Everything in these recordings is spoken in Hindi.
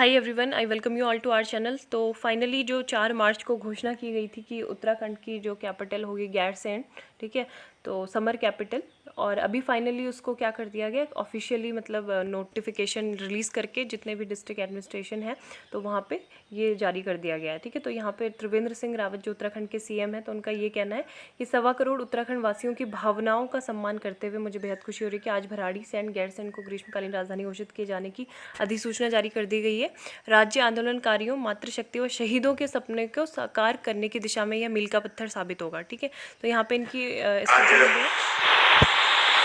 Hi everyone, I welcome you all to our channel. तो फाइनली जो 4 मार्च को घोषणा की गई थी कि उत्तराखंड की जो कैपिटल होगी गैरसैंण, ठीक है, तो समर कैपिटल। और अभी फाइनली उसको क्या कर दिया गया, ऑफिशियली मतलब नोटिफिकेशन रिलीज़ करके जितने भी डिस्ट्रिक्ट एडमिनिस्ट्रेशन है तो वहाँ पे ये जारी कर दिया गया है, ठीक है। तो यहाँ पे त्रिवेंद्र सिंह रावत जो उत्तराखंड के सीएम है, तो उनका ये कहना है कि 1.25 करोड़ उत्तराखंड वासियों की भावनाओं का सम्मान करते हुए मुझे बेहद खुशी हो रही है कि आज भराड़ीसैंण गैरसैंण को ग्रीष्मकालीन राजधानी घोषित किए जाने की अधिसूचना जारी कर दी गई है। राज्य आंदोलनकारियों, मातृशक्ति व शहीदों के सपने को साकार करने की दिशा में यह मील का पत्थर साबित होगा, ठीक है। तो यहाँ पे इनकी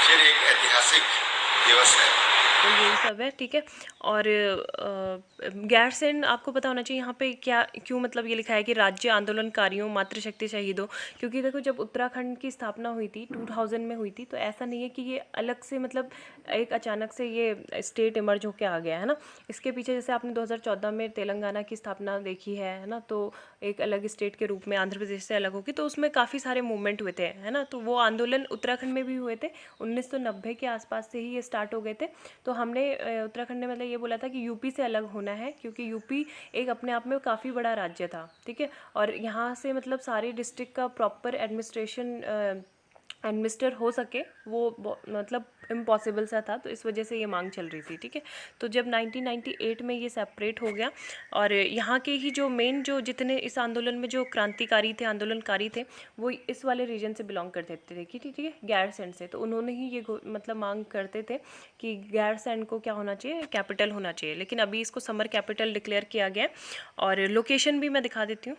फिर एक ऐतिहासिक दिवस है, तो यही सब है, ठीक है। और गैरसैंण आपको पता होना चाहिए यहाँ पे क्या क्यों मतलब ये लिखा है कि राज्य आंदोलनकारियों, मातृशक्ति शहीदों, क्योंकि देखो जब उत्तराखंड की स्थापना हुई थी 2000 में हुई थी, तो ऐसा नहीं है कि ये अलग से मतलब एक अचानक से ये स्टेट इमर्ज होकर आ गया है ना। इसके पीछे जैसे आपने 2014 में तेलंगाना की स्थापना देखी है ना, तो एक अलग स्टेट के रूप में आंध्र प्रदेश से अलग होगी, तो उसमें काफ़ी सारे मूवमेंट हुए थे, है ना। तो वो आंदोलन उत्तराखंड में भी हुए थे, 1990 के आसपास से ही ये स्टार्ट हो गए थे। तो हमने उत्तराखंड ने मतलब ये बोला था कि यूपी से अलग होना है, क्योंकि यूपी एक अपने आप में काफ़ी बड़ा राज्य था, ठीक है। और यहाँ से मतलब सारे डिस्ट्रिक्ट का प्रॉपर एडमिनिस्टर हो सके वो मतलब इम्पॉसिबल सा था, तो इस वजह से ये मांग चल रही थी, ठीक है। तो जब 1998 में ये सेपरेट हो गया, और यहाँ के ही जो मेन जो जितने इस आंदोलन में जो क्रांतिकारी थे, आंदोलनकारी थे, वो इस वाले रीजन से बिलोंग करते थे, ठीक है, गैरसैंण से। तो उन्होंने ही ये मतलब मांग करते थे कि गैरसैंण को क्या होना चाहिए, कैपिटल होना चाहिए। लेकिन अभी इसको समर कैपिटल डिक्लेयर किया गया। और लोकेशन भी मैं दिखा देती हूँ।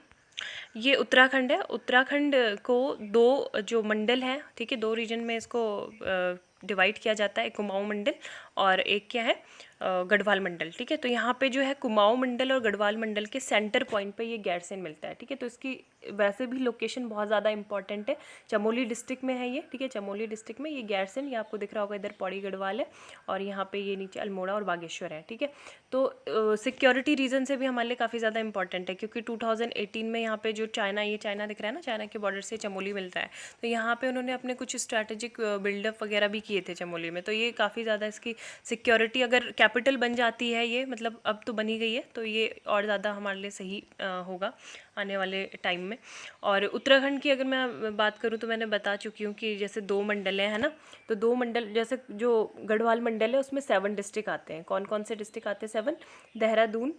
ये उत्तराखंड है। उत्तराखंड को 2 जो मंडल हैं, ठीक है, 2 रीजन में इसको डिवाइड किया जाता है, एक कुमाऊं मंडल और एक क्या है, गढ़वाल मंडल, ठीक है। तो यहाँ पे जो है कुमाऊं मंडल और गढ़वाल मंडल के सेंटर पॉइंट पे ये गैरसैंण मिलता है, ठीक है। तो इसकी वैसे भी लोकेशन बहुत ज़्यादा इंपॉर्टेंट है, चमोली डिस्ट्रिक्ट में है ये, ठीक है। चमोली डिस्ट्रिक्ट में ये गैरसैंण, ये आपको दिख रहा होगा, इधर पौड़ी गढ़वाल है और यहाँ पे ये नीचे अल्मोड़ा और बागेश्वर है, ठीक है। तो सिक्योरिटी रीजन से भी हमारे लिए काफ़ी ज़्यादा इंपॉर्टेंट है, क्योंकि 2018 में यहाँ पे जो चाइना, ये चाइना दिख रहा है ना, चाइना के बॉर्डर से चमोली मिलता है, तो यहाँ पे उन्होंने अपने कुछ स्ट्रैटेजिक बिल्डअप वगैरह भी किए थे चमोली में। तो ये काफ़ी ज़्यादा इसकी सिक्योरिटी, अगर कैपिटल बन जाती है ये, मतलब अब तो बनी गई है, तो ये और ज़्यादा हमारे लिए सही होगा आने वाले टाइम में। और उत्तराखंड की अगर मैं बात करूँ तो मैंने बता चुकी हूँ कि जैसे 2 मंडल हैं, है ना। तो 2 मंडल, जैसे जो गढ़वाल मंडल है उसमें 7 डिस्ट्रिक्ट आते हैं। कौन कौन से डिस्ट्रिक्ट आते हैं? 7। देहरादून,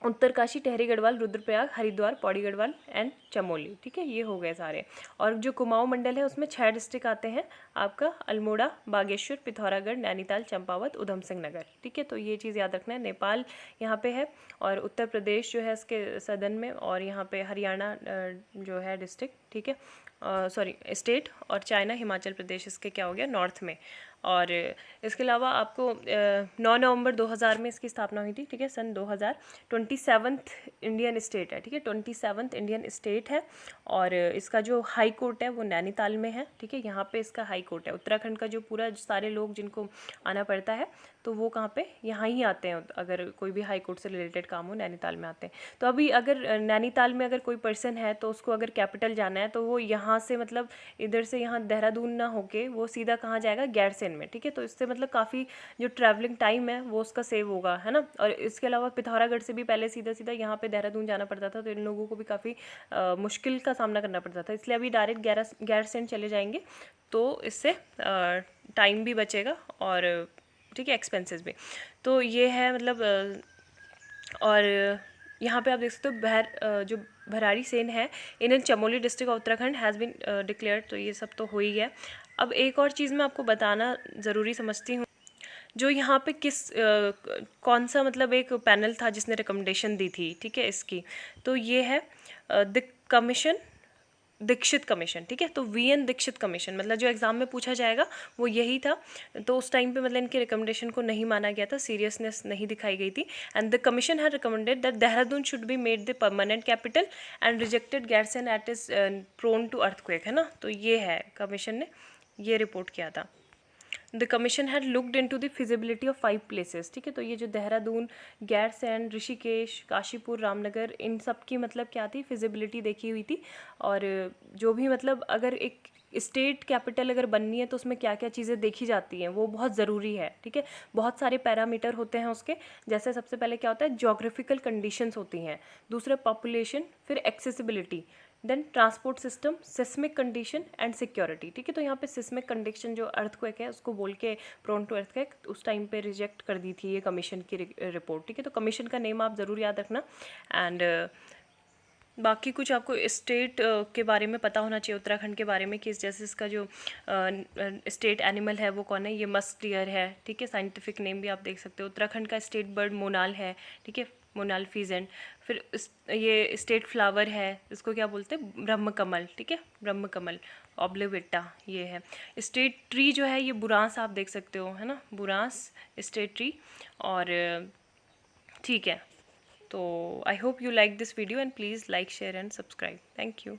उत्तरकाशी, टिहरी गढ़वाल, रुद्रप्रयाग, हरिद्वार, पौड़ी गढ़वाल एंड चमोली, ठीक है, ये हो गए सारे। और जो कुमाऊं मंडल है उसमें 6 डिस्ट्रिक्ट आते हैं आपका, अल्मोड़ा, बागेश्वर, पिथौरागढ़, नैनीताल, चंपावत, उधम सिंह नगर, ठीक है। तो ये चीज़ याद रखना है। नेपाल यहाँ पे है, और उत्तर प्रदेश जो है इसके सदन में, और यहाँ पे हरियाणा जो है डिस्ट्रिक्ट, ठीक है, सॉरी स्टेट, और चाइना, हिमाचल प्रदेश इसके क्या हो गया, नॉर्थ में। और इसके अलावा आपको 9 नवंबर 2000 में इसकी स्थापना हुई थी, ठीक है, सन 2000। 27th इंडियन स्टेट है, ठीक है, 27th इंडियन स्टेट है। और इसका जो हाई कोर्ट है वो नैनीताल में है, ठीक है, यहाँ पे इसका हाई कोर्ट है। उत्तराखंड का जो पूरा सारे लोग जिनको आना पड़ता है, तो वो कहाँ पे, यहाँ ही आते हैं। अगर कोई भी हाई कोर्ट से रिलेटेड काम हो, नैनीताल में आते हैं। तो अभी अगर नैनीताल में अगर कोई पर्सन है, तो उसको अगर कैपिटल जाना है, तो वो यहाँ से मतलब इधर से यहाँ देहरादून ना होके वो सीधा कहाँ जाएगा, गैरसैंण में, ठीक है। तो इससे मतलब काफ़ी जो ट्रैवलिंग टाइम है वो उसका सेव होगा, है ना। और इसके अलावा पिथौरागढ़ से भी पहले सीधा सीधा यहाँ पे देहरादून जाना पड़ता था, तो इन लोगों को भी काफ़ी मुश्किल का सामना करना पड़ता था। इसलिए अभी डायरेक्ट गैरसैंण चले जाएंगे, तो इससे टाइम भी बचेगा और ठीक है, एक्सपेंसेस भी। तो ये है मतलब और यहाँ पे आप देख सकते हो जो भराड़ीसैंण है in Chamoli district of Uttarakhand has been declared. तो ये सब तो हो ही गया। अब एक और चीज़ मैं आपको बताना ज़रूरी समझती हूँ, जो यहाँ पे कौन सा मतलब एक पैनल था जिसने रिकमेंडेशन दी थी, ठीक है, इसकी। तो ये है दीक्षित कमीशन, ठीक है। तो वीएन दीक्षित कमीशन, मतलब जो एग्जाम में पूछा जाएगा वो यही था। तो उस टाइम पे मतलब इनके रिकमेंडेशन को नहीं माना गया था, सीरियसनेस नहीं दिखाई गई थी। And the commission had recommended that Dehradun should be made the permanent capital and rejected Gairsain it is prone to earthquake, है ना। तो ये है, कमीशन ने ये रिपोर्ट किया था। The commission had looked into the feasibility of 5 places, ठीक है। तो ये जो देहरादून, गैरसैंण, ऋषिकेश, काशीपुर, रामनगर, इन सब की मतलब क्या थी, फिजिबिलिटी देखी हुई थी। और जो भी मतलब अगर एक स्टेट कैपिटल अगर बननी है तो उसमें क्या क्या चीज़ें देखी जाती हैं, वो बहुत ज़रूरी है, ठीक है। बहुत सारे पैरामीटर होते हैं उसके, जैसे सबसे पहले क्या होता है, ज्योग्राफिकल कंडीशंस होती हैं, दूसरा पॉपुलेशन, फिर accessibility, then transport system, seismic condition and security, ठीक है। तो यहाँ पे सिस्मिक कंडीशन जो अर्थक्वेक है उसको बोल के प्रोन टू अर्थक्वेक उस टाइम पे रिजेक्ट कर दी थी ये कमीशन की रिपोर्ट, ठीक है। तो कमीशन का नेम आप ज़रूर याद रखना। एंड बाकी कुछ आपको स्टेट के बारे में पता होना चाहिए, उत्तराखंड के बारे में, कि जैसे इसका जो स्टेट एनिमल है वो कौन है, ये मस्क डियर है, ठीक है। साइंटिफिक नेम भी आप देख सकते हो। उत्तराखंड का स्टेट बर्ड मोनाल है, ठीक है, मोनाल फीजेंट। फिर ये स्टेट फ्लावर है, इसको क्या बोलते हैं, ब्रह्म कमल, ठीक है, ब्रह्म कमल ऑब्लिविटा ये है। स्टेट ट्री जो है ये बुरांस आप देख सकते हो, है ना, बुरांस स्टेट ट्री। और ठीक है, तो I hope you like this video and please like, share and subscribe. Thank you.